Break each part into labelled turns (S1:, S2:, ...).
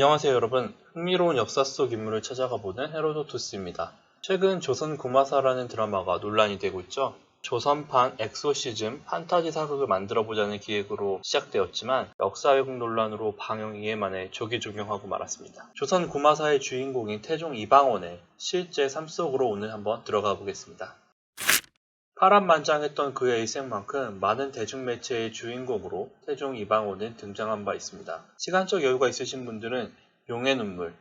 S1: 안녕하세요 여러분. 흥미로운 역사 속 인물을 찾아가 보는 헤로도투스입니다. 최근 조선 구마사라는 드라마가 논란이 되고 있죠. 조선판 엑소시즘 판타지 사극을 만들어보자는 기획으로 시작되었지만 역사 왜곡 논란으로 방영 2회 만에 조기 종영하고 말았습니다. 조선 구마사의 주인공인 태종 이방원의 실제 삶 속으로 오늘 한번 들어가 보겠습니다. 파란만장했던 그의 일생만큼 많은 대중매체의 주인공으로 태종 이방원은 등장한 바 있습니다. 시간적 여유가 있으신 분들은 용의 눈물,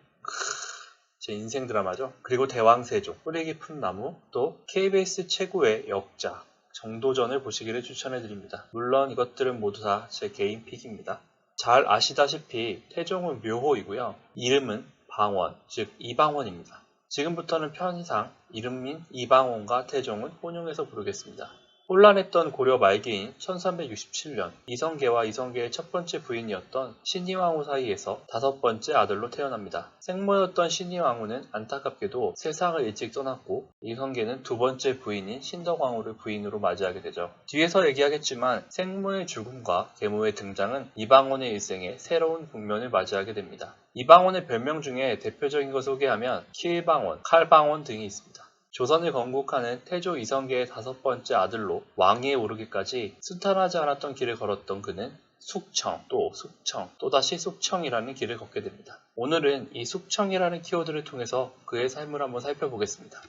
S1: 제 인생 드라마죠. 그리고 대왕세종, 뿌리 깊은 나무, 또 KBS 최고의 역작, 정도전을 보시기를 추천해드립니다. 물론 이것들은 모두 다 제 개인 픽입니다. 잘 아시다시피 태종은 묘호이고요. 이름은 방원, 즉 이방원입니다. 지금부터는 편의상 이름인 이방원과 태종은 혼용해서 부르겠습니다. 혼란했던 고려 말기인 1367년 이성계와 이성계의 첫 번째 부인이었던 신의왕후 사이에서 다섯 번째 아들로 태어납니다. 생모였던 신의왕후는 안타깝게도 세상을 일찍 떠났고 이성계는 두 번째 부인인 신덕왕후를 부인으로 맞이하게 되죠. 뒤에서 얘기하겠지만 생모의 죽음과 계모의 등장은 이방원의 일생에 새로운 국면을 맞이하게 됩니다. 이방원의 별명 중에 대표적인 것을 소개하면 킬방원, 칼방원 등이 있습니다. 조선을 건국하는 태조 이성계의 다섯 번째 아들로 왕위에 오르기까지 순탄하지 않았던 길을 걸었던 그는 숙청, 또 숙청, 또다시 숙청이라는 길을 걷게 됩니다. 오늘은 이 숙청이라는 키워드를 통해서 그의 삶을 한번 살펴보겠습니다.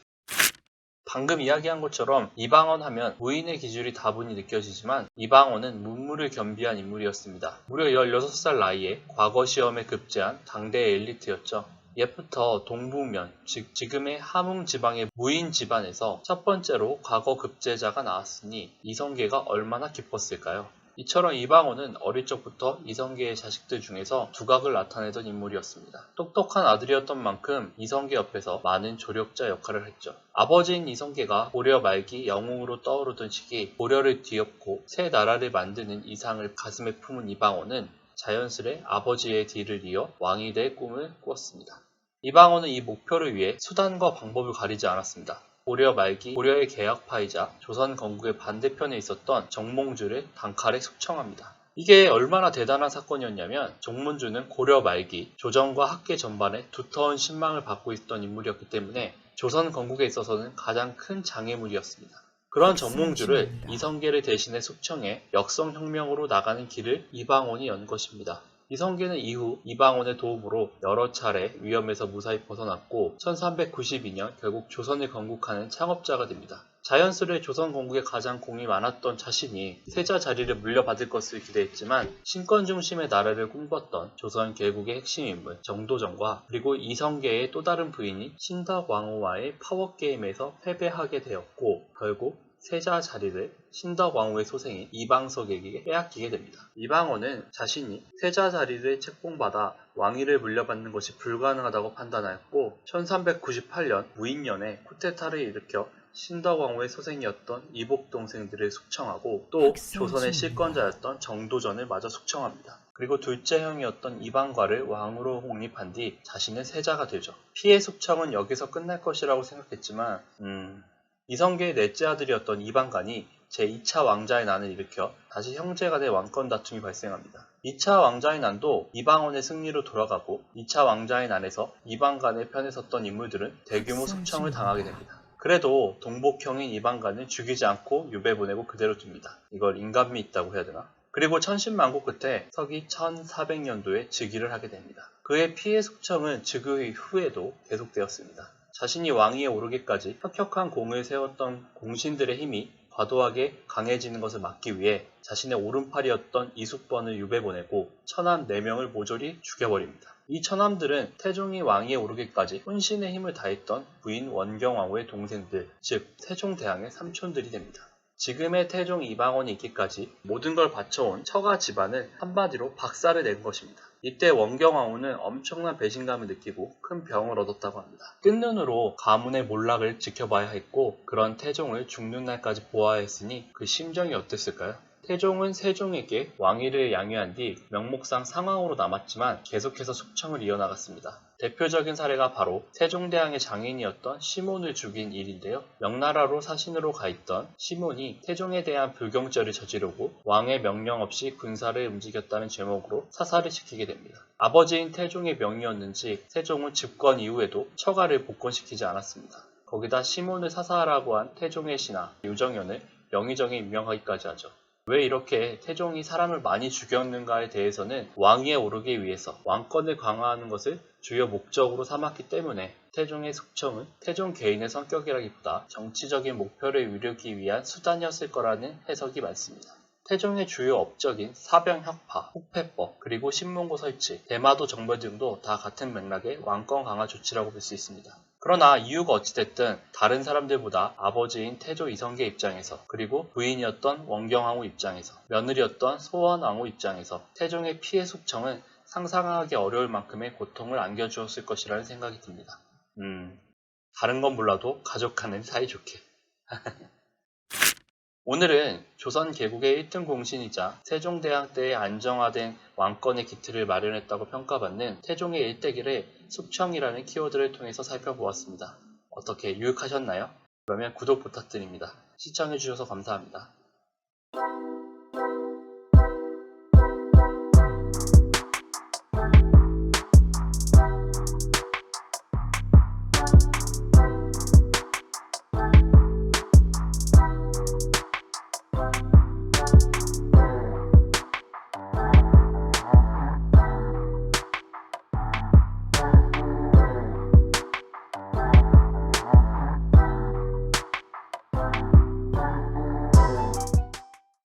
S1: 방금 이야기한 것처럼 이방원 하면 무인의 기질이 다분히 느껴지지만 이방원은 문무를 겸비한 인물이었습니다. 무려 16살 나이에 과거 시험에 급제한 당대의 엘리트였죠. 옛부터 동북면, 즉 지금의 함흥 지방의 무인 집안에서 첫 번째로 과거 급제자가 나왔으니 이성계가 얼마나 기뻤을까요? 이처럼 이방원은 어릴 적부터 이성계의 자식들 중에서 두각을 나타내던 인물이었습니다. 똑똑한 아들이었던 만큼 이성계 옆에서 많은 조력자 역할을 했죠. 아버지인 이성계가 고려 말기 영웅으로 떠오르던 시기 고려를 뒤엎고 새 나라를 만드는 이상을 가슴에 품은 이방원은 자연스레 아버지의 뒤를 이어 왕이 될 꿈을 꾸었습니다. 이방원은 이 목표를 위해 수단과 방법을 가리지 않았습니다. 고려 말기 고려의 개혁파이자 조선 건국의 반대편에 있었던 정몽주를 단칼에 숙청합니다. 이게 얼마나 대단한 사건이었냐면 정몽주는 고려 말기 조정과 학계 전반에 두터운 신망을 받고 있던 인물이었기 때문에 조선 건국에 있어서는 가장 큰 장애물이었습니다. 그런 정몽주를 이성계를 대신해 숙청해 역성혁명으로 나가는 길을 이방원이 연 것입니다. 이성계는 이후 이방원의 도움으로 여러 차례 위험에서 무사히 벗어났고 1392년 결국 조선을 건국하는 창업자가 됩니다. 자연스레 조선 건국에 가장 공이 많았던 자신이 세자 자리를 물려받을 것을 기대했지만 신권 중심의 나라를 꿈꿨던 조선 개국의 핵심 인물 정도전과 그리고 이성계의 또 다른 부인인 신덕왕후와의 파워게임에서 패배하게 되었고 결국 세자 자리를 신덕왕후의 소생인 이방석에게 빼앗기게 됩니다. 이방원은 자신이 세자 자리를 책봉받아 왕위를 물려받는 것이 불가능하다고 판단하였고 1398년 무인년에 쿠데타를 일으켜 신덕왕후의 소생이었던 이복 동생들을 숙청하고 또 조선의 실권자였던 정도전을 마저 숙청합니다. 그리고 둘째 형이었던 이방과를 왕으로 홍립한 뒤 자신의 세자가 되죠. 피해 숙청은 여기서 끝날 것이라고 생각했지만 이성계의 넷째 아들이었던 이방간이 제2차 왕자의 난을 일으켜 다시 형제가 된 왕권 다툼이 발생합니다. 2차 왕자의 난도 이방원의 승리로 돌아가고 2차 왕자의 난에서 이방간의 편에 섰던 인물들은 대규모 숙청을 당하게 됩니다. 그래도 동복형인 이방간을 죽이지 않고 유배 보내고 그대로 둡니다. 이걸 인간미 있다고 해야 되나? 그리고 천신만고 끝에 서기 1400년도에 즉위를 하게 됩니다. 그의 피해 숙청은 즉위 후에도 계속되었습니다. 자신이 왕위에 오르기까지 혁혁한 공을 세웠던 공신들의 힘이 과도하게 강해지는 것을 막기 위해 자신의 오른팔이었던 이숙번을 유배 보내고 처남 4명을 모조리 죽여버립니다. 이 처남들은 태종이 왕위에 오르기까지 혼신의 힘을 다했던 부인 원경왕후의 동생들, 즉 세종대왕의 삼촌들이 됩니다. 지금의 태종 이방원이 있기까지 모든 걸 바쳐온 처가 집안을 한마디로 박살을 낸 것입니다. 이때 원경왕후는 엄청난 배신감을 느끼고 큰 병을 얻었다고 합니다. 끈눈으로 가문의 몰락을 지켜봐야 했고 그런 태종을 죽는 날까지 보아야 했으니 그 심정이 어땠을까요? 태종은 세종에게 왕위를 양유한 뒤 명목상 상왕으로 남았지만 계속해서 숙청을 이어나갔습니다. 대표적인 사례가 바로 세종대왕의 장인이었던 시몬을 죽인 일인데요. 명나라로 사신으로 가 있던 시몬이 태종에 대한 불경죄를 저지르고 왕의 명령 없이 군사를 움직였다는 제목으로 사살을 시키게 됩니다. 아버지인 태종의 명이었는지 세종은 집권 이후에도 처가를 복권시키지 않았습니다. 거기다 시몬을 사살하라고 한 태종의 신하 유정현을 명의정에 임명하기까지 하죠. 왜 이렇게 태종이 사람을 많이 죽였는가에 대해서는 왕위에 오르기 위해서 왕권을 강화하는 것을 주요 목적으로 삼았기 때문에 태종의 숙청은 태종 개인의 성격이라기보다 정치적인 목표를 이루기 위한 수단이었을 거라는 해석이 많습니다. 태종의 주요 업적인 사병 혁파, 혹패법, 그리고 신문고 설치, 대마도 정벌 등도 다 같은 맥락의 왕권 강화 조치라고 볼 수 있습니다. 그러나 이유가 어찌됐든 다른 사람들보다 아버지인 태조 이성계 입장에서, 그리고 부인이었던 원경왕후 입장에서, 며느리였던 소원왕후 입장에서 태종의 피해 숙청은 상상하기 어려울 만큼의 고통을 안겨주었을 것이라는 생각이 듭니다. 다른 건 몰라도 가족 간은 사이좋게. 오늘은 조선 개국의 1등 공신이자 세종대왕 때의 안정화된 왕권의 기틀을 마련했다고 평가받는 태종의 일대기를 숙청이라는 키워드를 통해서 살펴보았습니다. 어떻게 유익하셨나요? 그러면 구독 부탁드립니다. 시청해주셔서 감사합니다.